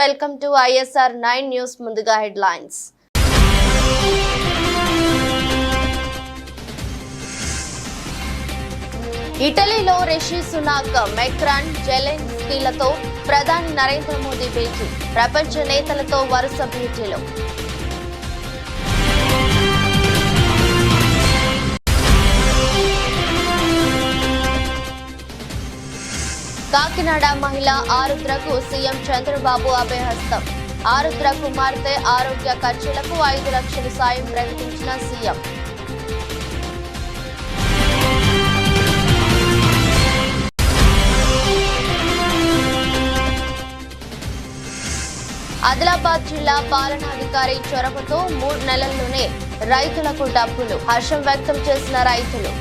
Welcome to ISR 9 news. ముందుగా headlines. ఇటలీలో Rishi Sunak, Macron, జెలెన్స్కీలతో ప్రధాని నరేంద్ర మోదీ భేటీ. ప్రపంచ నేతలతో వరుస భేటీలు. కాకినాడ మహిళ ఆరుద్రకు సీఎం చంద్రబాబు అభయహస్తం. ఆరుద్ర కుమార్తె ఆరోగ్య ఖర్చులకు 5 లక్షల సాయం ప్రకటించిన సీఎం. ఆదిలాబాద్ జిల్లా పాలనాధికారి చొరవతో 3 నెలల్లోనే రైతులకు డబ్బులు. హర్షం వ్యక్తం చేసిన రైతులు.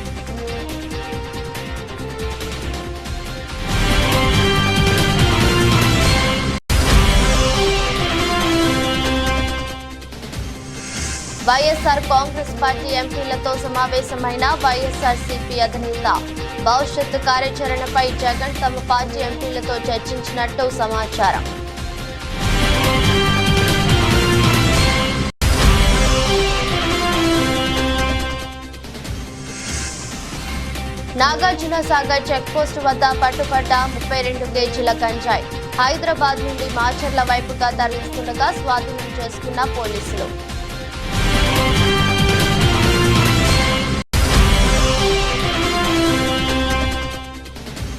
వైఎస్ఆర్ కాంగ్రెస్ పార్టీ ఎంపీలతో సమావేశమైన వైఎస్ఆర్సీపీ అధినేత. భవిష్యత్తు కార్యాచరణపై జగన్ తమ పార్టీ ఎంపీలతో చర్చించినట్టు సమాచారం. నాగార్జున సాగర్ చెక్పోస్ట్ వద్ద పట్టుపడ్డ 32 కేజీల గంజాయి. హైదరాబాద్ నుండి మాచర్ల వైపుగా తరలిస్తుండగా స్వాధీనం చేసుకున్న పోలీసులు.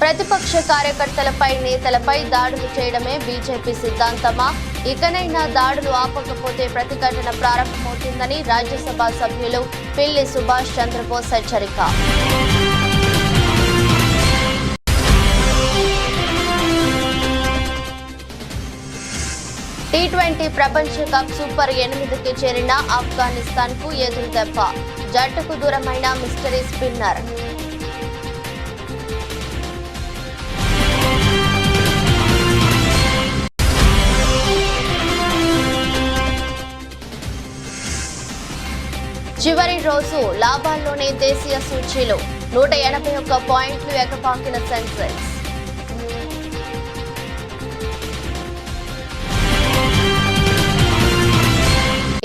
ప్రతిపక్ష కార్యకర్తలపై, నేతలపై దాడులు చేయడమే బీజేపీ సిద్ధాంతమా? ఇకనైనా దాడులు ఆపకపోతే ప్రతిఘటన ప్రారంభమవుతుందని రాజ్యసభ సభ్యులు పిల్లి సుభాష్ చంద్రబోస్ హెచ్చరిక. T20 ప్రపంచ కప్ సూపర్ 8కి చేరిన ఆఫ్ఘనిస్తాన్ కు ఎదురు దెబ్బ. జట్టుకు దూరమైన మిస్టరీ స్పిన్నర్. చివరి రోజు లాభాల్లోనే దేశీయ సూచీలు. 181 పాయింట్లు ఎగపాకిన సెన్సెక్స్.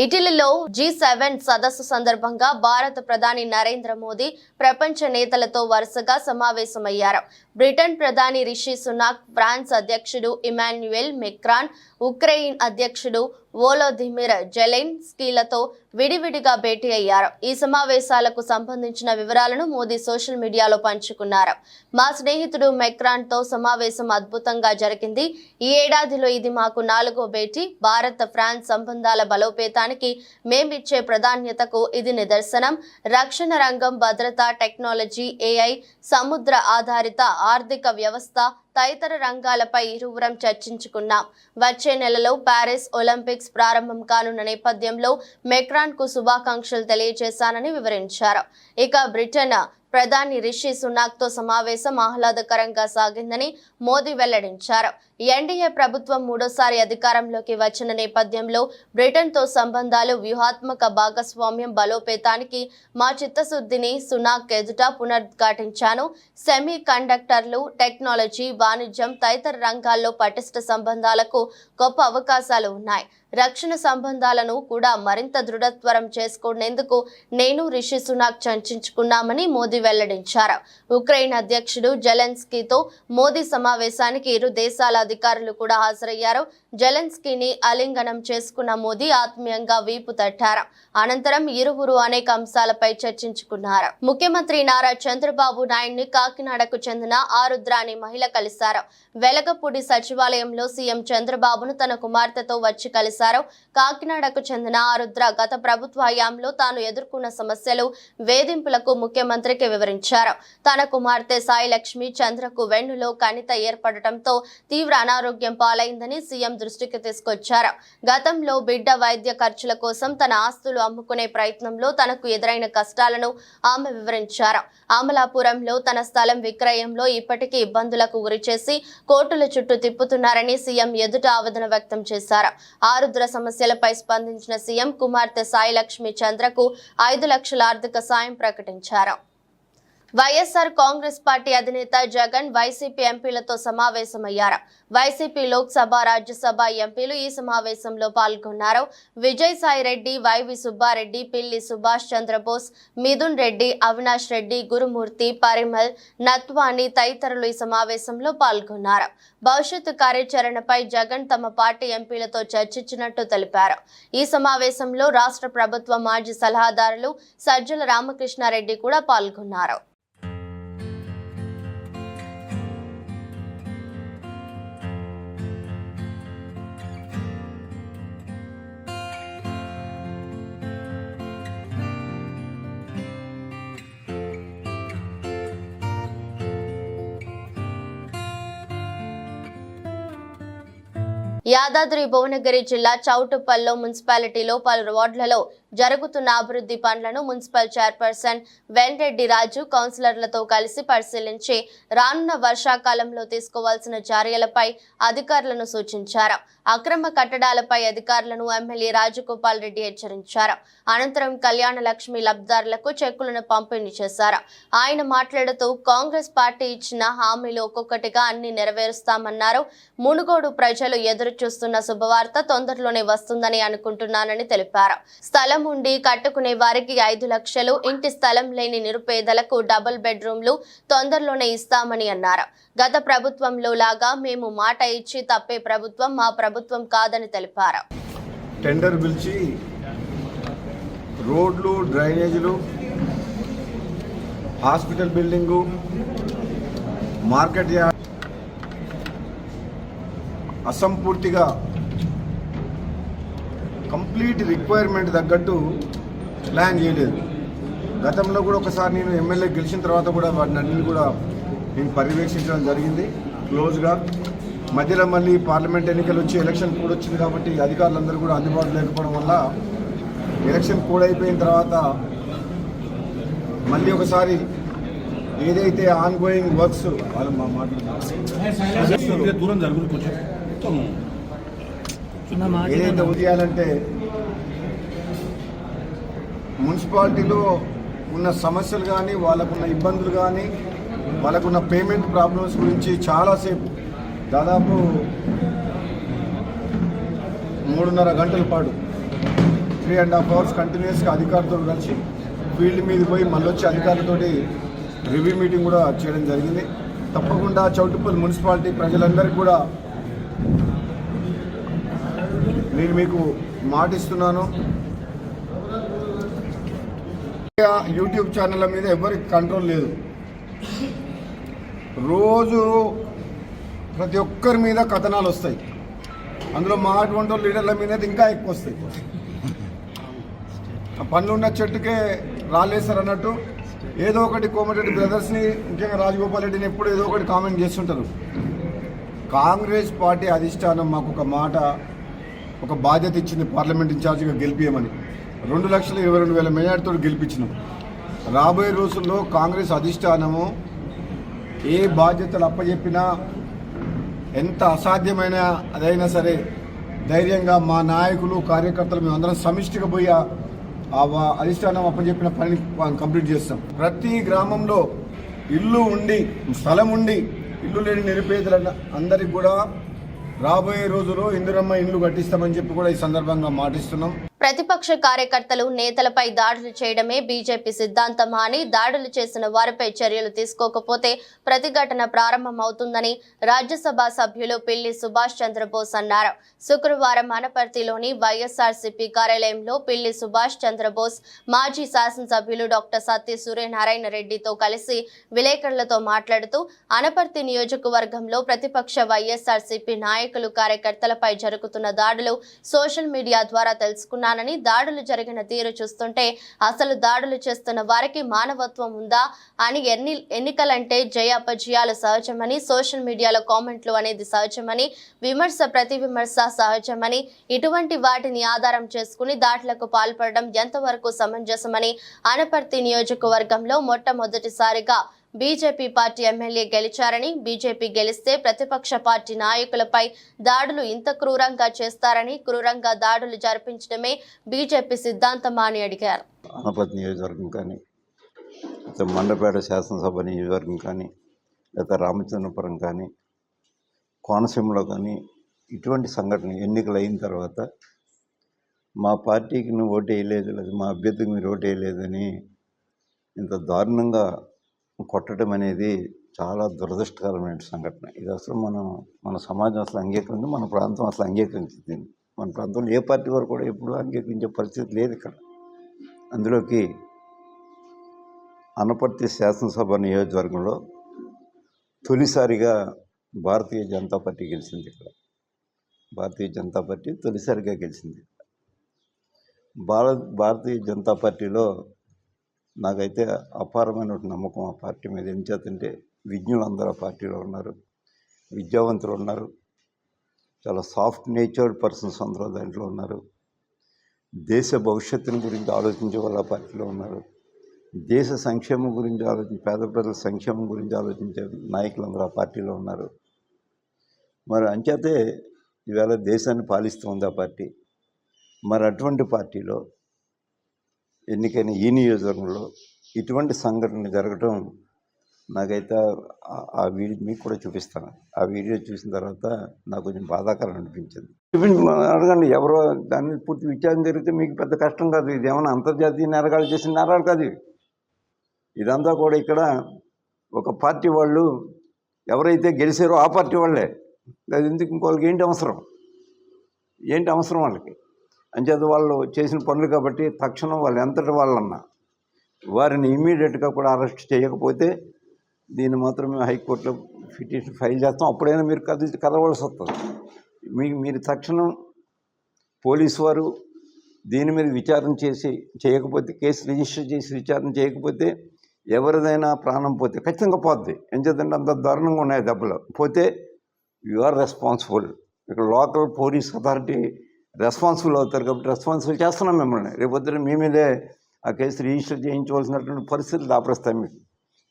ఇటలీలో G7 సదస్సు సందర్భంగా భారత ప్రధాని నరేంద్ర మోదీ ప్రపంచ నేతలతో వరుసగా సమావేశమయ్యారు. బ్రిటన్ ప్రధాని రిషి సునాక్, ఫ్రాన్స్ అధ్యక్షుడు ఇమాన్యుయల్ మెక్రాన్, ఉక్రెయిన్ అధ్యక్షుడు వోలోదిమిర్ జెలెన్స్కీలతో విడివిడిగా భేటీ అయ్యారు. ఈ సమావేశాలకు సంబంధించిన వివరాలను మోదీ సోషల్ మీడియాలో పంచుకున్నారు. మా స్నేహితుడు మెక్రాన్ తో సమావేశం అద్భుతంగా జరిగింది. ఈ ఏడాదిలో ఇది మాకు 4వ భేటీ. భారత్ ఫ్రాన్స్ సంబంధాల బలోపేతానికి మేమిచ్చే ప్రాధాన్యతకు ఇది నిదర్శనం. రక్షణ రంగం, భద్రత, టెక్నాలజీ, AI, సముద్ర ఆధారిత ఆర్థిక వ్యవస్థ తదితర రంగాలపై ఇరువురం చర్చించుకున్నాం. వచ్చే నెలలో ప్యారిస్ ఒలింపిక్స్ ప్రారంభం కానున్న నేపథ్యంలో మెక్రాన్ కు శుభాకాంక్షలు తెలియజేశానని వివరించారు. ఇక బ్రిటన్ ప్రధాని రిషి సునాక్ తో సమావేశం ఆహ్లాదకరంగా సాగిందని మోదీ వెల్లడించారు. ఎన్డీఏ ప్రభుత్వం 3సారి అధికారంలోకి వచ్చిన నేపథ్యంలో బ్రిటన్ తో సంబంధాలు, వ్యూహాత్మక భాగస్వామ్యం బలోపేతానికి మా చిత్తశుద్ధిని సునాక్ ఎదుట పునరుద్ఘాటించాను. సెమీ కండక్టర్లు, టెక్నాలజీ, వాణిజ్యం తదితర రంగాల్లో పటిష్ట సంబంధాలకు గొప్ప అవకాశాలు ఉన్నాయి. రక్షణ సంబంధాలను కూడా మరింత దృఢత్వరం చేసుకునేందుకు నేను రిషి సునాక్ చర్చించుకున్నామని మోదీ వెల్లడించారు. ఉక్రెయిన్ అధ్యక్షుడు జెలెన్స్కీతో మోదీ సమావేశానికి ఇరు దేశాల అధికారులు కూడా హాజరయ్యారు. జెలెన్స్కీని ఆలింగనం చేసుకున్న మోదీ ఆత్మీయంగా వీపు తట్టారు. అనంతరం ఇరువురు అనేక అంశాలపై చర్చించుకున్నారు. ముఖ్యమంత్రి నారా చంద్రబాబు నాయుడిని కాకినాడకు చెందిన ఆరుద్ర అనే మహిళ కలిశారు. వెలగపూడి సచివాలయంలో సీఎం చంద్రబాబును తన కుమార్తెతో వచ్చి కలిశారు. కాకినాడకు చెందిన ఆరుద్ర గత ప్రభుత్వ హయాంలో తాను ఎదుర్కొన్న సమస్యలు, వేధింపులకు ముఖ్యమంత్రికి వివరించారు. తన కుమార్తె సాయి లక్ష్మి చంద్రకు వెన్నులో కణిత ఏర్పడటంతో తీవ్ర అనారోగ్యం పాలైందని సీఎం దృష్టికి తీసుకొచ్చారు. గతంలో బిడ్డ వైద్య ఖర్చుల కోసం తన ఆస్తులు అమ్ముకునే ప్రయత్నంలో తనకు ఎదురైన కష్టాలను ఆమె వివరించారు. అమలాపురంలో తన స్థలం విక్రయంలో ఇప్పటికీ ఇబ్బందులకు గురిచేసి కోర్టుల చుట్టూ తిప్పుతున్నారని సీఎం ఎదుట ఆవేదన వ్యక్తం చేశారు. ఆరుద్ర సమస్యలపై స్పందించిన సీఎం కుమార్తె సాయి లక్ష్మి చంద్రకు 5 లక్షల ఆర్థిక సాయం ప్రకటించారు. వైఎస్ఆర్ కాంగ్రెస్ పార్టీ అధినేత జగన్ వైసీపీ ఎంపీలతో సమావేశమయ్యారు. వైసీపీ లోక్సభ, రాజ్యసభ ఎంపీలు ఈ సమావేశంలో పాల్గొన్నారు. విజయసాయి రెడ్డి, వైవి సుబ్బారెడ్డి, పిల్లి సుభాష్ చంద్రబోస్, మిథున్ రెడ్డి, అవినాష్ రెడ్డి, గురుమూర్తి, పరిమల్, నత్వాని తదితరులు ఈ సమావేశంలో పాల్గొన్నారు. భవిష్యత్తు కార్యాచరణపై జగన్ తమ పార్టీ ఎంపీలతో చర్చించినట్టు తెలిపారు. ఈ సమావేశంలో రాష్ట్ర ప్రభుత్వ మాజీ సలహాదారులు సజ్జల రామకృష్ణారెడ్డి కూడా పాల్గొన్నారు. యాదాద్రి భువనగిరి జిల్లా చౌటుప్పల్లో మున్సిపాలిటీలో పలు వార్డులలో జరుగుతున్న అభివృద్ధి పనులను మున్సిపల్ చైర్పర్సన్ వెంరెడ్డి రాజు కౌన్సిలర్లతో కలిసి పరిశీలించి రానున్న వర్షాకాలంలో తీసుకోవాల్సిన చర్యలపై అధికారులను సూచించారు. అక్రమ కట్టడాలపై అధికారులను ఎమ్మెల్యే రాజగోపాల్ రెడ్డి హెచ్చరించారు. అనంతరం కళ్యాణ లక్ష్మి లబ్ధిదారులకు చెక్కులను పంపిణీ చేశారు. ఆయన మాట్లాడుతూ కాంగ్రెస్ పార్టీ ఇచ్చిన హామీలు ఒక్కొక్కటిగా అన్ని నెరవేరుస్తామన్నారు. మునుగోడు ప్రజలు ఎదురు చూస్తున్న శుభవార్త తొందరలోనే వస్తుందని అనుకుంటున్నానని తెలిపారు. స్థలం ఉండి కట్టుకునే వారికి 5 లక్షలు, ఇంటి స్థలం లేని నిరుపేదలకు డబుల్ బెడ్రూమ్లు తొందరలోనే ఇస్తామని అన్నారు. గత ప్రభుత్వంలో లాగా మేము మాట ఇచ్చి తప్పే ప్రభుత్వం మా ప్రభుత్వం కాదని తెలిపారు. టెండర్ పిలిచి రోడ్లు, డ్రైనేజీలు, హాస్పిటల్ బిల్డింగు, మార్కెట్ యార్డ్ అసంపూర్తిగా కంప్లీట్ రిక్వైర్మెంట్ తగ్గట్టు ప్లాన్ చేయలేదు. గతంలో కూడా ఒకసారి నేను ఎమ్మెల్యే గెలిచిన తర్వాత కూడా వాటిని అన్నింటినీ కూడా నేను పర్యవేక్షించడం జరిగింది క్లోజ్గా. మధ్యలో మళ్ళీ పార్లమెంట్ ఎన్నికలు వచ్చి ఎలక్షన్ కోడ్ వచ్చింది కాబట్టి అధికారులందరూ కూడా అందుబాటులో లేకపోవడం వల్ల ఎలక్షన్ కోడ్ అయిపోయిన తర్వాత మళ్ళీ ఒకసారి ఏదైతే ఆన్ గోయింగ్ వర్క్స్ వాళ్ళు ఏదైతే ఉదయాలంటే మున్సిపాలిటీలో ఉన్న సమస్యలు కానీ, వాళ్ళకున్న ఇబ్బందులు కానీ, వాళ్ళకున్న పేమెంట్ ప్రాబ్లమ్స్ గురించి చాలాసేపు దాదాపు 3.5 గంటల పాటు 3.5 hours కంటిన్యూస్గా అధికారులతో కలిసి ఫీల్డ్ మీద పోయి మళ్ళీ వచ్చి అధికారులతోటి రివ్యూ మీటింగ్ కూడా చేయడం జరిగింది. తప్పకుండా చౌటుప్పల్ మున్సిపాలిటీ ప్రజలందరికీ కూడా నేను మీకు మాటిస్తున్నాను. యూట్యూబ్ ఛానళ్ళ మీద ఎవరికి కంట్రోల్ లేదు. రోజు ప్రతి ఒక్కరి మీద కథనాలు వస్తాయి. అందులో మా అటువంటి లీడర్ల మీద ఇంకా ఎక్కువ వస్తాయి. పనులున్న చెట్టుకే రాలేస్తారు అన్నట్టు ఏదో ఒకటి కోమటిరెడ్డి బ్రదర్స్ని, ముఖ్యంగా రాజగోపాల్ రెడ్డిని ఎప్పుడు ఏదో ఒకటి కామెంట్ చేస్తుంటారు. కాంగ్రెస్ పార్టీ అధిష్టానం మాకు ఒక మాట, ఒక బాధ్యత ఇచ్చింది పార్లమెంట్ ఇన్ఛార్జిగా గెలిపియమని. 2,22,000 మెజార్టీతో గెలిపించినాం. రాబోయే రోజుల్లో కాంగ్రెస్ అధిష్టానము ఏ బాధ్యతలు అప్పచెప్పినా, ఎంత అసాధ్యమైన అదైనా సరే ధైర్యంగా మా నాయకులు, కార్యకర్తలు మేమందరం సమిష్టిగా పోయి ఆ అధిష్టానం అప్పచెప్పిన పనిని కంప్లీట్ చేస్తాం. ప్రతి గ్రామంలో ఇల్లు ఉండి, స్థలం ఉండి, ఇల్లు లేని నిరుపేదల అందరికి కూడా రాబోయే రోజుల్లో ఇందిరమ్మ ఇల్లు కట్టిస్తామని చెప్పి కూడా ఈ సందర్భంగా మాటిస్తున్నాం. ప్రతిపక్ష కార్యకర్తలు, నేతలపై దాడులు చేయడమే బీజేపీ సిద్ధాంతమా అని, దాడులు చేసిన వారిపై చర్యలు తీసుకోకపోతే ప్రతిఘటన ప్రారంభమవుతుందని రాజ్యసభ సభ్యులు పిల్లి సుభాష్ చంద్రబోస్ అన్నారు. శుక్రవారం అనపర్తిలోని వైఎస్ఆర్సీపీ కార్యాలయంలో పిల్లి సుభాష్ చంద్రబోస్ మాజీ శాసనసభ్యులు డాక్టర్ సత్య సూర్యనారాయణ రెడ్డితో కలిసి విలేకరులతో మాట్లాడుతూ, అనపర్తి నియోజకవర్గంలో ప్రతిపక్ష వైఎస్ఆర్సీపీ నాయకులు, కార్యకర్తలపై జరుగుతున్న దాడులు సోషల్ మీడియా ద్వారా తెలుసుకున్నారు. దాడులు జరిగిన తీరు చూస్తుంటే అసలు దాడులు చేస్తున్న వారికి మానవత్వం ఉందా అని, ఎన్నికలంటే జయాపజయాలు సహజమని, సోషల్ మీడియాలో కామెంట్లు అనేది సహజమని, విమర్శ ప్రతి విమర్శ సహజమని, ఇటువంటి వాటిని ఆధారం చేసుకుని దాడులకు పాల్పడడం ఎంతవరకు సమంజసమని, అనపర్తి నియోజకవర్గంలో మొట్టమొదటిసారిగా బీజేపీ పార్టీ ఎమ్మెల్యే గెలిచారని, బీజేపీ గెలిస్తే ప్రతిపక్ష పార్టీ నాయకులపై దాడులు ఇంత క్రూరంగా చేస్తారని, క్రూరంగా దాడులు జరిపించడమే బీజేపీ సిద్ధాంతమా అని అడిగారు. అనపర్తి నియోజకవర్గం కానీ మండపేట శాసనసభ నియోజకవర్గం కానీ లేదా రామచంద్రపురం కానీ కోనసీమలో కానీ ఇటువంటి సంఘటన ఎన్నికలు అయిన తర్వాత మా పార్టీకి నువ్వు ఓటు వేయలేదు లేదా మా అభ్యర్థికి మీరు ఓటు వేయలేదని ఇంత దారుణంగా కొట్టడం అనేది చాలా దురదృష్టకరమైన సంఘటన. ఇది అసలు మన సమాజం అసలు అంగీకరించి, మన ప్రాంతం అసలు అంగీకరించింది. మన ప్రాంతంలో ఏ పార్టీ వారు కూడా ఎప్పుడు అంగీకరించే పరిస్థితి లేదు ఇక్కడ. అందులోకి అనపర్తి శాసనసభ నియోజకవర్గంలో తొలిసారిగా భారతీయ జనతా పార్టీ గెలిచింది. ఇక్కడ భారతీయ జనతా పార్టీ తొలిసారిగా గెలిచింది. భారతీయ జనతా పార్టీలో నాకైతే అపారమైన నమ్మకం ఆ పార్టీ మీద. ఏం చేతంటే విజ్ఞులు అందరూ ఆ పార్టీలో ఉన్నారు, విద్యావంతులు ఉన్నారు, చాలా సాఫ్ట్ నేచర్డ్ పర్సన్స్ అందరూ దాంట్లో ఉన్నారు. దేశ భవిష్యత్తుని గురించి ఆలోచించే వాళ్ళు ఆ పార్టీలో ఉన్నారు. దేశ సంక్షేమం గురించి పేద ప్రజల సంక్షేమం గురించి ఆలోచించే నాయకులందరూ ఆ పార్టీలో ఉన్నారు. మరి అంచేతే ఈవేళ దేశాన్ని పాలిస్తుంది ఆ పార్టీ. మరి అటువంటి పార్టీలో ఎన్నికైన ఈ నియోజకవర్గంలో ఇటువంటి సంఘటన జరగటం నాకైతే ఆ వీడియో మీకు కూడా చూపిస్తాను. ఆ వీడియో చూసిన తర్వాత నాకు కొంచెం బాధాకరం అనిపించింది. అడగండి, ఎవరో దాని పూర్తి విచారణ జరిగితే మీకు పెద్ద కష్టం కాదు. ఇది ఏమైనా అంతర్జాతీయ నేరగాళ్ళు చేసిన నేరాలు కాదు. ఇదంతా కూడా ఇక్కడ ఒక పార్టీ వాళ్ళు ఎవరైతే గెలిచారో ఆ పార్టీ వాళ్ళే. అది ఎందుకు ఇంకోళ్ళకి ఏంటి అవసరం వాళ్ళకి? అంచేత వాళ్ళు చేసిన పనులు కాబట్టి తక్షణం వాళ్ళు ఎంతటి వాళ్ళన్నా వారిని ఇమ్మీడియట్గా కూడా అరెస్ట్ చేయకపోతే దీన్ని మాత్రం మేము హైకోర్టులో పిటిషన్ ఫైల్ చేస్తాం. అప్పుడైనా మీరు కదవలసి వస్తుంది. మీరు తక్షణం పోలీసు వారు దీని మీద విచారణ చేయకపోతే, కేసు రిజిస్టర్ చేసి విచారణ చేయకపోతే ఎవరిదైనా ప్రాణం పోతే ఖచ్చితంగా పోద్ది. ఏం చేద్దంటే అంత దారుణంగా ఉన్నాయి దెబ్బలు. పోతే యు ఆర్ రెస్పాన్సిబుల్. ఇక్కడ లోకల్ పోలీస్ అథారిటీ రెస్పాన్సిబుల్ అవుతారు కాబట్టి రెస్పాన్సిబుల్ చేస్తున్నాం మిమ్మల్ని. రేపొద్దున మీ మీదే ఆ కేసు రిజిస్టర్ చేయించవలసినటువంటి పరిస్థితులు దాపరిస్తాయి. మీకు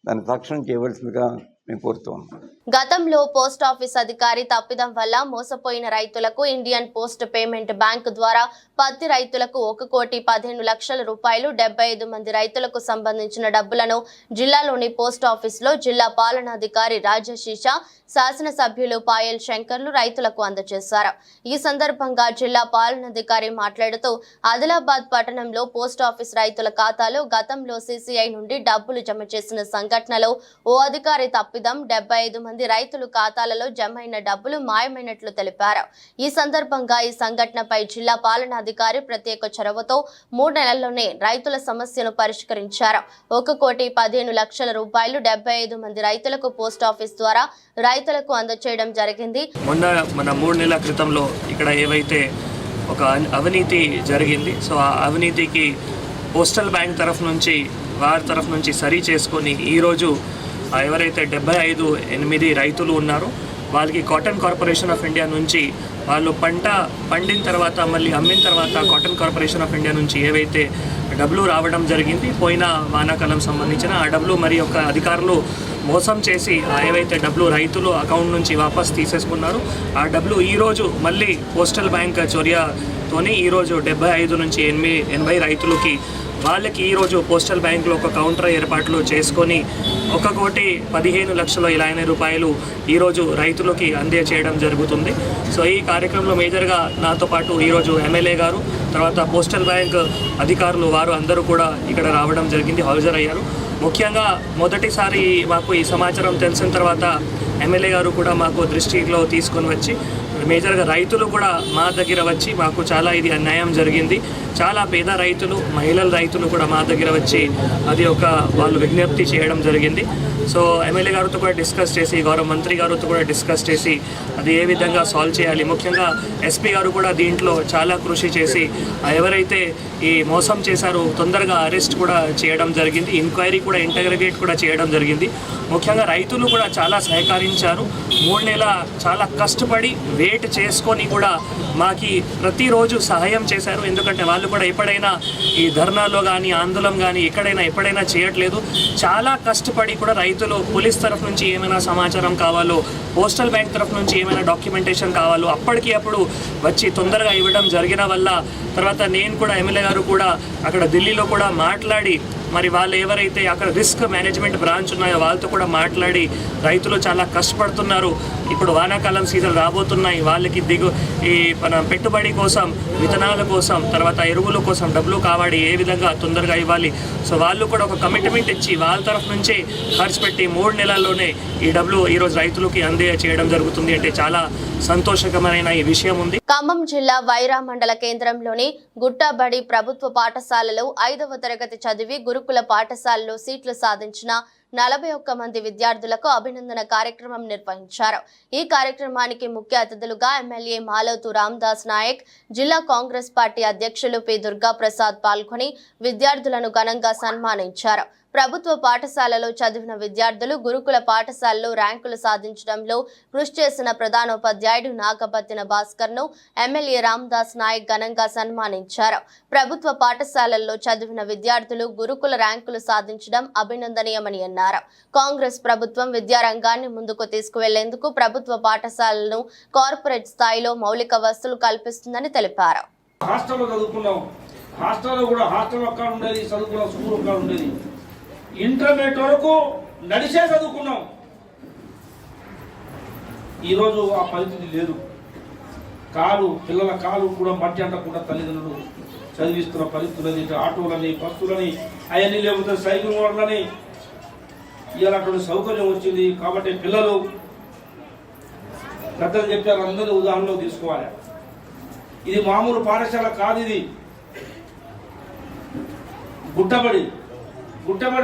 దాన్ని తక్షణం చేయవలసిందిగా మేము కోరుతూ ఉన్నాం. గతంలో పోస్ట్ ఆఫీస్ అధికారి తప్పిదం వల్ల మోసపోయిన రైతులకు ఇండియన్ పోస్ట్ పేమెంట్ బ్యాంక్ ద్వారా పత్తి రైతులకు 1,15,00,000 రూపాయలు 75 మంది రైతులకు సంబంధించిన డబ్బులను జిల్లాలోని పోస్ట్ ఆఫీసులో జిల్లా పాలనాధికారి రాజశీష, శాసనసభ్యులు పాయల్ శంకర్లు రైతులకు అందజేశారు. ఈ సందర్భంగా జిల్లా పాలనాధికారి మాట్లాడుతూ ఆదిలాబాద్ పట్టణంలో పోస్ట్ ఆఫీస్ రైతుల ఖాతాలో గతంలో CCI నుండి డబ్బులు జమ చేసిన సంఘటనలో ఓ అధికారి తప్పిదం 75 మంది రైతులు ఖాతాలలో జమైన డబ్బులు మాయమైనట్లు తెలిపారు. ఈ సందర్భంగా ఈ సంఘటనపై జిల్లా పాలనాధికారి ప్రత్యేక చొరవతో 3 నెలల్లోనే రైతుల సమస్యను పరిష్కరించారు. 1,15,00,000 రూపాయలు 75 మంది రైతులకు పోస్ట్ ఆఫీస్ ద్వారా రైతులకు అందజేయడం జరిగింది. మన 3 నెలల క్రితంలో ఇక్కడ ఏవైతే ఒక అవినీతి జరిగింది, సో ఆ అవినీతికి పోస్టల్ బ్యాంక్ వారి తరఫు నుంచి సరి చేసుకొని ఈరోజు ఎవరైతే 75 రైతులు ఉన్నారో వాళ్ళకి కాటన్ కార్పొరేషన్ ఆఫ్ ఇండియా నుంచి వాళ్ళు పంట పండిన తర్వాత మళ్ళీ అమ్మిన తర్వాత కాటన్ కార్పొరేషన్ ఆఫ్ ఇండియా నుంచి ఏవైతే డబ్బులు రావడం జరిగింది పోయిన వానాకాలం సంబంధించిన ఆ డబ్బులు మరి యొక్క అధికారులు మోసం చేసి ఏవైతే డబ్బులు రైతులు అకౌంట్ నుంచి వాపస్ తీసేసుకున్నారు ఆ డబ్బులు ఈరోజు మళ్ళీ పోస్టల్ బ్యాంక్ చొర్యతోని ఈరోజు 75 నుంచి 80 రైతులకి వాళ్ళకి ఈరోజు పోస్టల్ బ్యాంకులో ఒక కౌంటర్ ఏర్పాట్లు చేసుకొని 1,15,00,000 రూపాయలు ఈరోజు రైతులకి అందజేయడం జరుగుతుంది. సో ఈ కార్యక్రమంలో మేజర్గా నాతో పాటు ఈరోజు ఎమ్మెల్యే గారు, తర్వాత పోస్టల్ బ్యాంక్ అధికారులు వారు అందరూ కూడా ఇక్కడ రావడం జరిగింది, హాజరయ్యారు. ముఖ్యంగా మొదటిసారి మాకు ఈ సమాచారం తెలిసిన తర్వాత ఎమ్మెల్యే గారు కూడా మాకు దృష్టిలో తీసుకొని వచ్చి మేజర్గా రైతులు కూడా మా దగ్గర వచ్చి మాకు చాలా ఇది అన్యాయం జరిగింది, చాలా పేద రైతులు, మహిళల రైతులు కూడా మా దగ్గర వచ్చి అది వాళ్ళు విజ్ఞప్తి చేయడం జరిగింది. సో ఎమ్మెల్యే గారితో కూడా డిస్కస్ చేసి, గౌరవ మంత్రి గారితో కూడా డిస్కస్ చేసి అది ఏ విధంగా సాల్వ్ చేయాలి, ముఖ్యంగా ఎస్పీ గారు కూడా దీంట్లో చాలా కృషి చేసి ఎవరైతే ఈ మోసం చేశారో తొందరగా అరెస్ట్ కూడా చేయడం జరిగింది, ఎంక్వైరీ కూడా ఇంటగ్రేట్ కూడా చేయడం జరిగింది. ముఖ్యంగా రైతులు కూడా చాలా సహకరించారు. 3 నెలల చాలా కష్టపడి వెయిట్ చేసుకొని కూడా మాకి ప్రతిరోజు సహాయం చేశారు. ఎందుకంటే వాళ్ళు కూడా ఎప్పుడైనా ఈ ధర్నాలో కానీ ఆందోళన కానీ ఎప్పుడైనా చేయట్లేదు. చాలా కష్టపడి కూడా రైతులు పోలీస్ తరఫు నుంచి ఏమైనా సమాచారం కావాలో, పోస్టల్ బ్యాంక్ తరఫు నుంచి ఏమైనా డాక్యుమెంటేషన్ కావాలో అప్పటికి అప్పుడు వచ్చి తొందరగా ఇవ్వడం జరిగిన వల్ల తర్వాత నేను కూడా ఎమ్మెల్యే గారు కూడా అక్కడ ఢిల్లీలో కూడా మాట్లాడి మరి వాళ్ళు ఎవరైతే అక్కడ రిస్క్ మేనేజ్మెంట్ బ్రాంచ్ ఉన్నాయో వాళ్ళతో కూడా మాట్లాడి రైతులు చాలా కష్టపడుతున్నారు. ఇప్పుడు వానాకాలం సీజన్ రాబోతున్నాయి, వాళ్ళకి ఈ మన పెట్టుబడి కోసం, విత్తనాల కోసం, తర్వాత ఎరువుల కోసం డబ్బులు కావాలి, ఏ విధంగా తొందరగా ఇవ్వాలి. సో వాళ్ళు కూడా ఒక కమిట్మెంట్ ఇచ్చి వాళ్ళ తరఫు నుంచే ఖర్చు పెట్టి 3 నెలల్లోనే ఈ డబ్బులు ఈరోజు రైతులకి చేయడం జరుగుతుంది. అంటే చాలా సంతోషకరమైన ఈ విషయం ఉంది. ఖమ్మం జిల్లా వైరా మండల కేంద్రంలోని గుట్టబడి ప్రభుత్వ పాఠశాలలో 5వ తరగతి చదివి గురుకుల పాఠశాలలో సీట్లు సాధించిన 41 మంది విద్యార్థులకు అభినందన కార్యక్రమం నిర్వహించారు. ఈ కార్యక్రమానికి ముఖ్య అతిథులుగా ఎమ్మెల్యే మాలోతు రామదాస్ నాయక్, జిల్లా కాంగ్రెస్ పార్టీ అధ్యక్షులు పి దుర్గా ప్రసాద్ పాల్గొని విద్యార్థులను ఘనంగా సన్మానించారు. ప్రభుత్వ పాఠశాలలో చదివిన విద్యార్థులు గురుకుల పాఠశాలలో ర్యాంకులు సాధించడంలో కృషి చేసిన ప్రధానోపాధ్యాయుడు నాగపత్తిన భాస్కర్ను ఎమ్మెల్యే రామదాస్ నాయక్ ఘనంగా సన్మానించారు. ప్రభుత్వ పాఠశాలల్లో చదివిన విద్యార్థులు గురుకుల ర్యాంకులు సాధించడం అభినందనీయమని అన్నారు. కాంగ్రెస్ ప్రభుత్వం విద్యారంగాన్ని ముందుకు తీసుకువెళ్లేందుకు ప్రభుత్వ పాఠశాలలను కార్పొరేట్ స్థాయిలో మౌలిక వసతులు కల్పిస్తుందని తెలిపారు. ఇంటర్మీడియట్ వరకు నడిచే చదువుకున్నాం. ఈరోజు ఆ పరిస్థితి లేదు. పిల్లల కాలు కూడా మట్టి అంటకుండా తల్లిదండ్రులు చదివిస్తున్న పరిస్థితులని, ఆటోలని, బస్సులని, అవన్నీ లేకపోతే సైకిల్ మోడలని ఇలాంటి సౌకర్యం వచ్చింది. కాబట్టి పిల్లలు పెద్దలు చెప్పారు, అందరినీ ఉదాహరణలో తీసుకోవాలి. ఇది మామూలు పాఠశాల కాదు, ఇది గుట్టబడి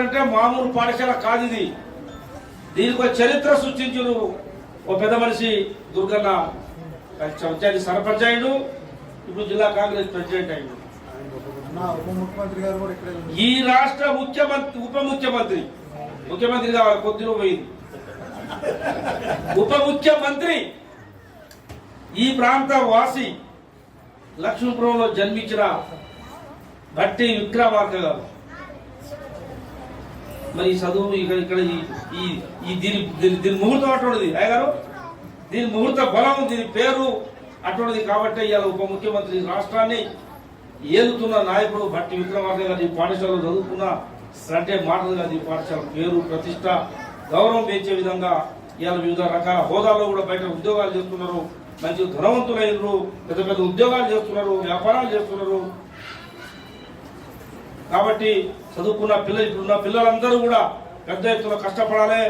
అంటే మామూలు పాఠశాల కాదు. ఇది దీనికి ఒక చరిత్ర సృష్టించిన ఓ పెద్ద మనిషి దుర్గన్న పంచాయతీ సర్పంచ్ అయ్యాడు, ఇప్పుడు జిల్లా కాంగ్రెస్ ప్రెసిడెంట్ అయ్యాడు. ఈ రాష్ట్ర ఉప ముఖ్యమంత్రి కావాలి, కొద్దిలో పోయింది. ఉప ముఖ్యమంత్రి ఈ ప్రాంత వాసి లక్ష్మీపురంలో జన్మించిన భట్టి విక్రమార్క గారు. మరి చదువు ఇక్కడ దీని ముహూర్తం అటువంటిది అయ్యగారు, దీని ముహూర్త బలం, దీని పేరు అటువంటిది. కాబట్టి ఇవాళ ఉప ముఖ్యమంత్రి రాష్ట్రాన్ని ఏలుతున్న నాయకుడు భట్టి విక్రమార్క గారు ఈ పాఠశాలలో చదువుకున్న అంటే మాటలు కాదు. ఈ పాఠశాల పేరు, ప్రతిష్ట, గౌరవం పెంచే విధంగా ఇవాళ వివిధ రకాల హోదాల్లో కూడా బయట ఉద్యోగాలు చేస్తున్నారు. మంచి ధనవంతులైనరు, పెద్ద పెద్ద ఉద్యోగాలు చేస్తున్నారు, వ్యాపారాలు చేస్తున్నారు. కాబట్టి చదువుకున్న ఇప్పుడున్న పిల్లలందరూ కూడా పెద్ద ఎత్తున కష్టపడాలి.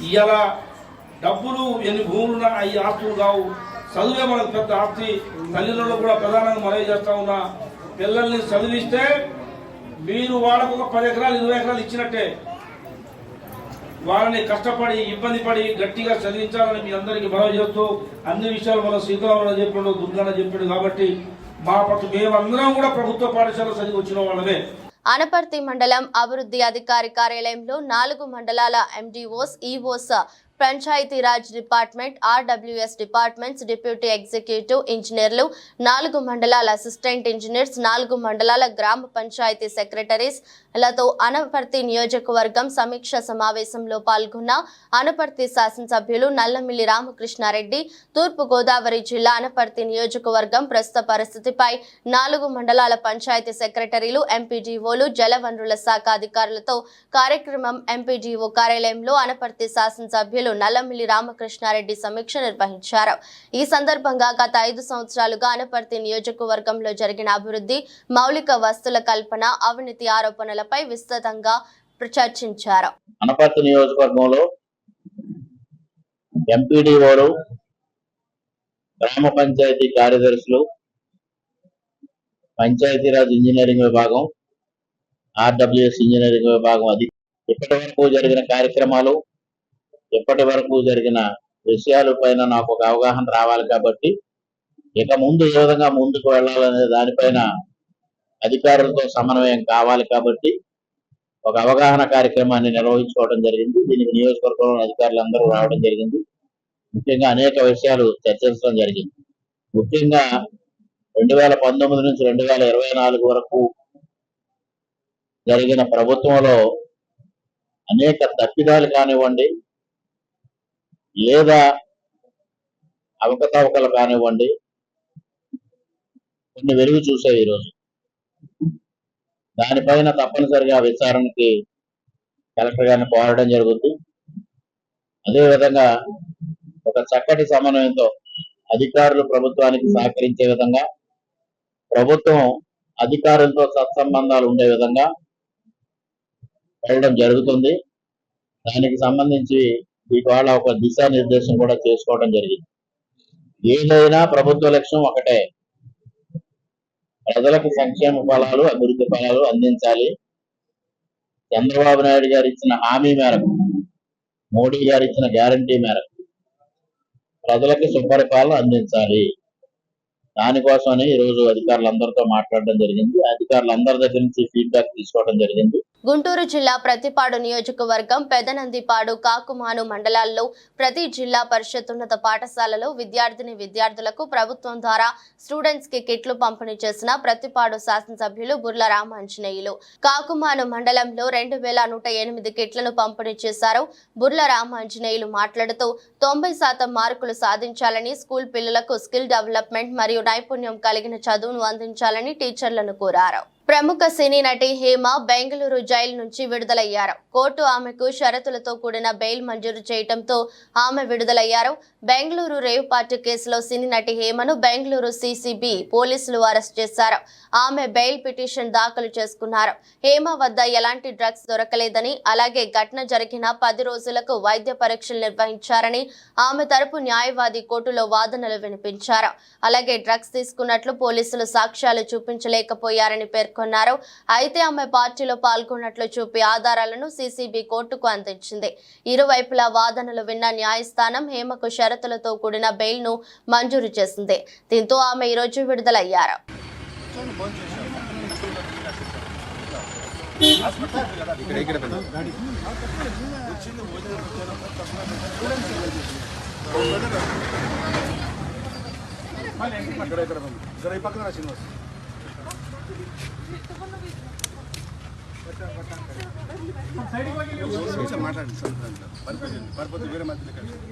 ఇవాళ డబ్బులు ఎన్ని భూములున్నా ఈ ఆస్తులు కావు, చదువే మనకు పెద్ద ఆస్తి. తల్లిదండ్రులు కూడా ప్రధానంగా మనవి చేస్తా ఉన్నా, పిల్లల్ని చదివిస్తే మీరు వాళ్ళకు ఒక 10 ఎకరాలు 20 ఎకరాలు ఇచ్చినట్టే. వాళ్ళని కష్టపడి ఇబ్బంది పడి గట్టిగా చదివించాలని మీ అందరికీ మనవి చేస్తూ, అన్ని విషయాలు మన సీతారామరావు చెప్పాడు, దుర్గాన చెప్పాడు. కాబట్టి మేమందరం కూడా ప్రభుత్వ పాఠశాల చదివి వచ్చిన వాళ్ళమే. అనపర్తి మండలం అభివృద్ధి అధికారి కార్యాలయంలో 4 మండలాల MDOs, EOs, Panchayati Raj department, RWS departments, deputy executive ఇంజనీర్లు, 4 మండలాల అసిస్టెంట్ ఇంజనీర్స్, 4 మండలాల గ్రామ పంచాయతీ సెక్రటరీస్ లతో అనపర్తి నియోజకవర్గం సమీక్ష సమావేశంలో పాల్గొన్న అనపర్తి శాసనసభ్యులు నల్లమిల్లి రామకృష్ణారెడ్డి తూర్పు గోదావరి జిల్లా అనపర్తి నియోజకవర్గం ప్రస్తుత పరిస్థితిపై 4 మండలాల పంచాయతీ సెక్రటరీలు, ఎంపీడీఓలు, జలవనరుల శాఖ అధికారులతో కార్యక్రమం ఎంపీడీఓ కార్యాలయంలో అనపర్తి శాసనసభ్యులు నల్లమిల్లి రామకృష్ణారెడ్డి సమీక్ష నిర్వహించారు. ఈ సందర్భంగా గత 5 సంవత్సరాలుగా అనపర్తి నియోజకవర్గంలో జరిగిన అభివృద్ధి, మౌలిక వస్తువుల కల్పన, అవినీతి ఆరోపణలపై విస్తృతంగా చర్చించారు. అనపర్తి నియోజకవర్గంలో ఎంపీడీఓలు, గ్రామ పంచాయతీ కార్యదర్శులు, పంచాయతీరాజ్ ఇంజనీరింగ్ విభాగం, ఆర్డబ్ల్యూఎస్ ఇంజనీరింగ్ విభాగం ఇప్పటి వరకు జరిగిన కార్యక్రమాలు, ఇప్పటి వరకు జరిగిన విషయాల పైన నాకు ఒక అవగాహన రావాలి. కాబట్టి ఇక ముందు ఏ విధంగా ముందుకు వెళ్ళాలనే దానిపైన అధికారులతో సమన్వయం కావాలి. కాబట్టి ఒక అవగాహన కార్యక్రమాన్ని నిర్వహించుకోవడం జరిగింది. దీనికి నియోజకవర్గంలో అధికారులందరూ రావడం జరిగింది. ముఖ్యంగా అనేక విషయాలు చర్చించడం జరిగింది. ముఖ్యంగా 2019 నుంచి 2024 వరకు జరిగిన ప్రభుత్వంలో అనేక తప్పిదాలు కానివ్వండి, లేదా అవకతవకలు కానివ్వండి, కొన్ని వెలుగు చూసాయి. ఈరోజు దానిపైన తప్పనిసరిగా విచారణకి కలెక్టర్ గారిని కోరడం జరుగుతుంది. అదేవిధంగా ఒక చక్కటి సమన్వయంతో అధికారులు ప్రభుత్వానికి సహకరించే విధంగా, ప్రభుత్వం అధికారులతో సత్సంబంధాలు ఉండే విధంగా వెళ్ళడం జరుగుతుంది. దానికి సంబంధించి ఇవాళ ఒక దిశానిర్దేశం కూడా చేసుకోవడం జరిగింది. ఏదైనా ప్రభుత్వ లక్ష్యం ఒకటే, ప్రజలకు సంక్షేమ ఫలాలు, అభివృద్ధి ఫలాలు అందించాలి. చంద్రబాబు నాయుడు గారు ఇచ్చిన హామీ మేరకు, మోడీ గారు ఇచ్చిన గ్యారంటీ మేరకు ప్రజలకు సుపరిపాలన అందించాలి. దానికోసమని ఈరోజు అధికారులందరితో మాట్లాడడం జరిగింది. అధికారులందరి దగ్గర నుంచి ఫీడ్బ్యాక్ తీసుకోవడం జరిగింది. గుంటూరు జిల్లా ప్రతిపాడు నియోజకవర్గం పెదనందిపాడు, కాకుమాను మండలాల్లో ప్రతి జిల్లా పరిషత్ ఉన్నత పాఠశాలలో విద్యార్థులకు ప్రభుత్వం ద్వారా స్టూడెంట్స్ కి కిట్లు పంపిణీ చేసిన ప్రతిపాడు శాసనసభ్యులు బుర్ల రామాంజనేయులు కాకుమాను మండలంలో 2108 కిట్లను పంపిణీ చేశారు. బుర్ల రామాంజనేయులు మాట్లాడుతూ 90% మార్కులు సాధించాలని, స్కూల్ పిల్లలకు స్కిల్ డెవలప్మెంట్ మరియు నైపుణ్యం కలిగిన చదువును అందించాలని టీచర్లను కోరారు. ప్రముఖ సినీ నటి హేమ బెంగళూరు జైలు నుంచి విడుదలయ్యారు. కోర్టు ఆమెకు షరతులతో కూడిన బెయిల్ మంజూరు చేయడంతో ఆమె విడుదలయ్యారు. బెంగళూరు రేవ్ పార్టీ కేసులో సినీ నటి హేమను బెంగళూరు సిసిబి పోలీసులు అరెస్ట్ చేశారు. ఆమె బెయిల్ పిటిషన్ దాఖలు చేసుకున్నారు. హేమ వద్ద ఎలాంటి డ్రగ్స్ దొరకలేదని, అలాగే ఘటన జరిగిన 10 రోజులకు వైద్య పరీక్షలు నిర్వహించారని ఆమె తరపు న్యాయవాది కోర్టులో వాదనలు వినిపించారు. అలాగే డ్రగ్స్ తీసుకున్నట్లు పోలీసులు సాక్ష్యాలు చూపించలేకపోయారని పేర్కొన్నారు. అయితే ఆమె పార్టీలో పాల్గొన్నట్లు చూపి ఆధారాలను సిసిబి కోర్టుకు అందించింది. ఇరువైపులా వాదనలు విన్న న్యాయస్థానం హేమకు షరతులతో కూడిన బెయిల్ ను మంజూరు చేసింది. దీంతో ఆమె ఈ రోజు విడుదలయ్యారు.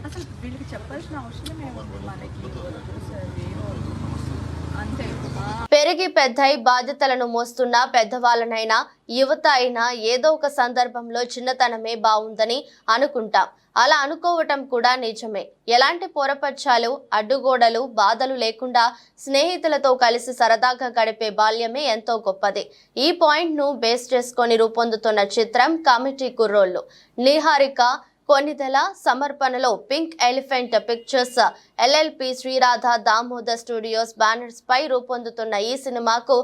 అసలు వీళ్ళకి చెప్పాల్సిన అవసరం ఏముంది మనకి? అంతే. పెరిగి పెద్దయి బాధ్యతలను మోస్తున్న పెద్దవాళ్ళనైనా, యువత అయినా ఏదో ఒక సందర్భంలో చిన్నతనమే బాగుందని అనుకుంటాం. అలా అనుకోవటం కూడా నిజమే. ఎలాంటి పొరపచ్చాలు, అడ్డుగోడలు, బాధలు లేకుండా స్నేహితులతో కలిసి సరదాగా గడిపే బాల్యమే ఎంతో గొప్పది. ఈ పాయింట్ ను బేస్ చేసుకొని రూపొందుతున్న చిత్రం కమిటీ కుర్రోళ్ళు. నిహారిక కొన్నిదెల సమర్పణలో pink elephant pictures, LLP, Sri Radha Damodar studios banners పై రూపొందుతున్న ఈ సినిమాకు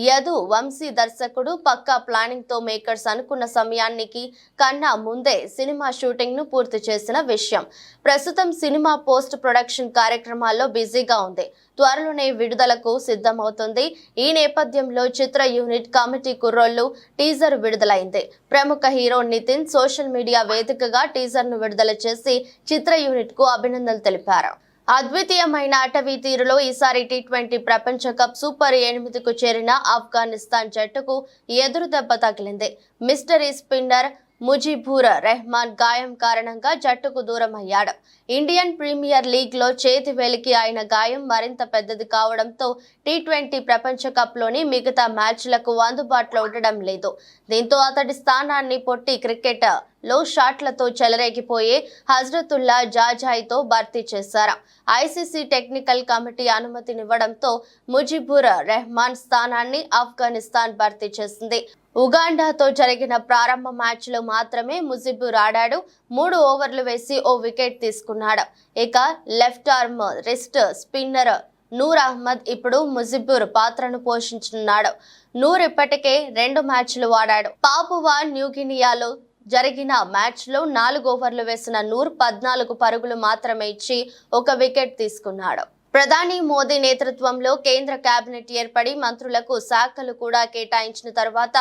యదు వంశీ దర్శకుడు. పక్కా ప్లానింగ్ తో మేకర్స్ అనుకున్న సమయానికి కన్నా ముందే సినిమా షూటింగ్ ను పూర్తి చేసిన విషయం. ప్రస్తుతం సినిమా పోస్ట్ ప్రొడక్షన్ కార్యక్రమాల్లో బిజీగా ఉంది. త్వరలోనే విడుదలకు సిద్ధమవుతుంది. ఈ నేపథ్యంలో చిత్ర యూనిట్ కమిటీ కుర్రోళ్ళు టీజర్ విడుదలైంది. ప్రముఖ హీరో నితిన్ సోషల్ మీడియా వేదికగా టీజర్ ను విడుదల చేసి చిత్ర యూనిట్ కు అభినందనలు తెలిపారు. అద్వితీయమైన అటవీ తీరులో ఈసారి T20 ప్రపంచ కప్ సూపర్ 8కు చేరిన ఆఫ్ఘనిస్తాన్ జట్టుకు ఎదురు దెబ్బ తగిలింది. మిస్టరీ స్పిన్నర్ ముజిబుర్ రెహమాన్ గాయం కారణంగా జట్టుకు దూరం అయ్యాడు. ఇండియన్ ప్రీమియర్ లీగ్ లో చేతి వేలికి ఆయన గాయం మరింత పెద్దది కావడంతో T20 ప్రపంచ కప్ లోని మిగతా మ్యాచ్లకు అందుబాటులో ఉండడం లేదు. దీంతో అతడి స్థానాన్ని పొట్టి క్రికెట్ లో షాట్లతో చెలరేగిపోయే హజ్రతుల్లా జాజాయితో భర్తీ చేశారు. ఐసీసీ టెక్నికల్ కమిటీ అనుమతినివ్వడంతో ముజిబుర్ రెహమాన్ స్థానాన్ని ఆఫ్ఘనిస్తాన్ భర్తీ చేసింది. ఉగాండాతో జరిగిన ప్రారంభ మ్యాచ్లో మాత్రమే ముజిబుర్ ఆడాడు. 3 ఓవర్లు వేసి ఓ వికెట్ తీసుకున్నాడు. ఇక left arm wrist spinner Noor Ahmad ఇప్పుడు ముజిబుర్ పాత్రను పోషించనున్నాడు. నూర్ ఇప్పటికే 2 మ్యాచ్లు ఆడాడు. పాపువా న్యూగినియాలో జరిగిన మ్యాచ్లో 4 ఓవర్లు వేసిన నూర్ 14 పరుగులు మాత్రమే ఇచ్చి 1 వికెట్ తీసుకున్నాడు. ప్రధాని మోదీ నేతృత్వంలో కేంద్ర కేబినెట్ ఏర్పడి మంత్రులకు శాఖలు కూడా కేటాయించిన తర్వాత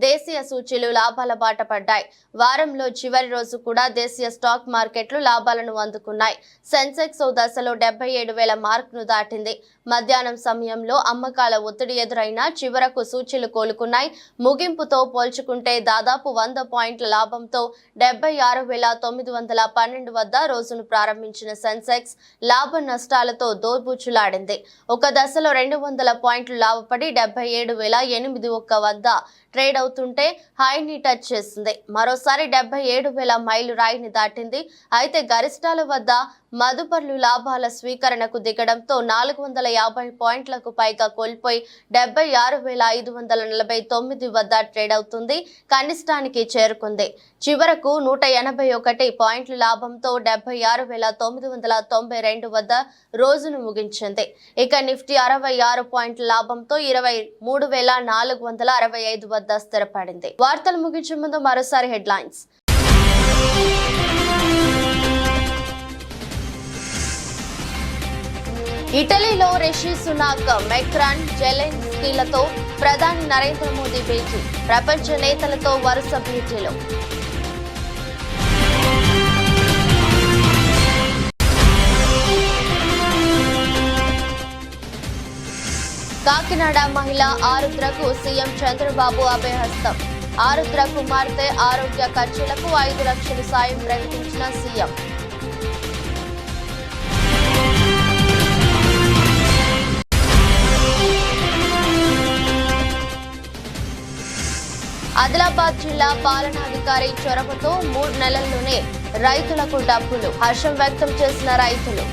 దేశీయ సూచీలు లాభాల బాట పడ్డాయి. వారంలో చివరి రోజు కూడా దేశీయ స్టాక్ మార్కెట్లు లాభాలను అందుకున్నాయి. సెన్సెక్స్ ఓ దశలో 77,000 మార్కును దాటింది. మధ్యాహ్నం సమయంలో అమ్మకాల ఒత్తిడి ఎదురైనా చివరకు సూచీలు కోలుకున్నాయి. ముగింపుతో పోల్చుకుంటే దాదాపు 100 పాయింట్ల లాభంతో 76,912 వద్ద రోజును ప్రారంభించిన సెన్సెక్స్ లాభ నష్టాలతో దోబూచులాడింది. ఒక దశలో 200 పాయింట్లు లాభపడి 77,081 వద్ద ట్రేడ్ అవుతుంటే హైని టచ్ చేసింది. మరోసారి 77,000 మైలు రాయిని దాటింది. అయితే గరిష్టాల వద్ద మదుపర్లు లాభాల స్వీకరణకు దిగడంతో 450 పాయింట్లకు పైగా కోల్పోయి 76,549 వద్ద ట్రేడ్ అవుతుంది. కనిష్టానికి చేరుకుంది. చివరకు 181 పాయింట్ల లాభంతో 76,992 వద్ద రోజును ముగించింది. ఇక నిఫ్టీ 66 పాయింట్ల లాభంతో 23,465 వద్ద స్థిరపడింది. వార్తలు ముగించే ముందు మరోసారి హెడ్లైన్స్. ఇటలీలో రిషి సునాక్, మెక్రాన్, జెలెన్స్కీలతో ప్రధాని నరేంద్ర మోదీ భేటీ. ప్రపంచ నేతలతో వరుస భేటీలు. కాకినాడ మహిళ ఆరుద్రకు సీఎం చంద్రబాబు అభయహస్తం. ఆరుద్ర కుమార్తె ఆరోగ్య ఖర్చులకు 5 లక్షల సాయం ప్రకటించిన సీఎం. ఆదిలాబాద్ జిల్లా పాలనాధికారి చొరవతో 3 నెలల్లోనే రైతులకు డబ్బులు. హర్షం వ్యక్తం చేసిన రైతులు.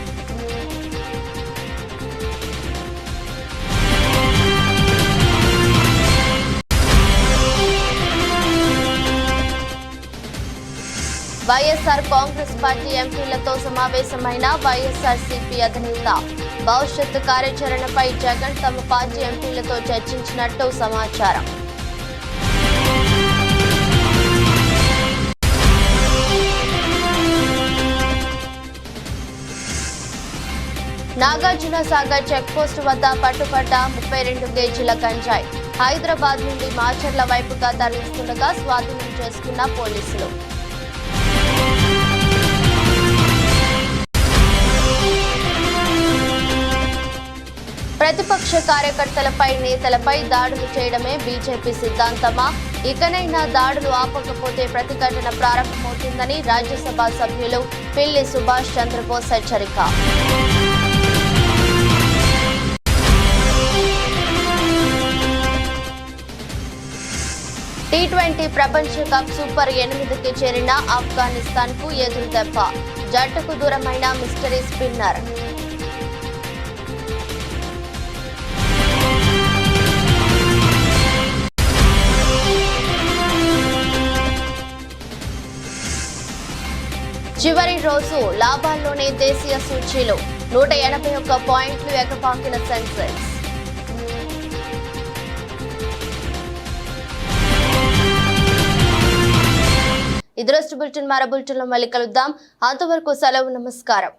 వైఎస్ఆర్ కాంగ్రెస్ పార్టీ ఎంపీలతో సమావేశమైన వైఎస్ఆర్సీపీ అధినేత. భవిష్యత్తు కార్యాచరణపై జగన్ తమ పార్టీ ఎంపీలతో చర్చించినట్టు సమాచారం. నాగార్జున సాగర్ చెక్పోస్ట్ వద్ద పట్టుబడ్డ 32 కేజీల గంజాయి. హైదరాబాద్ నుండి మాచర్ల వైపుగా తరలిస్తుండగా స్వాధీనం చేసుకున్న పోలీసులు. ప్రతిపక్ష కార్యకర్తలపై, నేతలపై దాడులు చేయడమే బీజేపీ సిద్ధాంతమా? ఇకనైనా దాడులు ఆపకపోతే ప్రతిఘటన ప్రారంభమవుతుందని రాజ్యసభ సభ్యులు పిల్లి సుభాష్ చంద్రబోస్ హెచ్చరిక. T20 ప్రపంచ కప్ సూపర్ 8కి చేరిన ఆఫ్ఘనిస్తాన్ కు ఎదురు దెబ్బ. జట్టుకు దూరమైన మిస్టరీ స్పిన్నర్. చివరి రోజు లాభాల్లోనే దేశీయ సూచీలు. 181 పాయింట్లు ఎగపాకిన సెన్సెక్స్. ఇది రోజు బులెటిన్. మరో బులెటిన్లో మళ్ళీ కలుద్దాం. అంతవరకు సెలవు. నమస్కారం.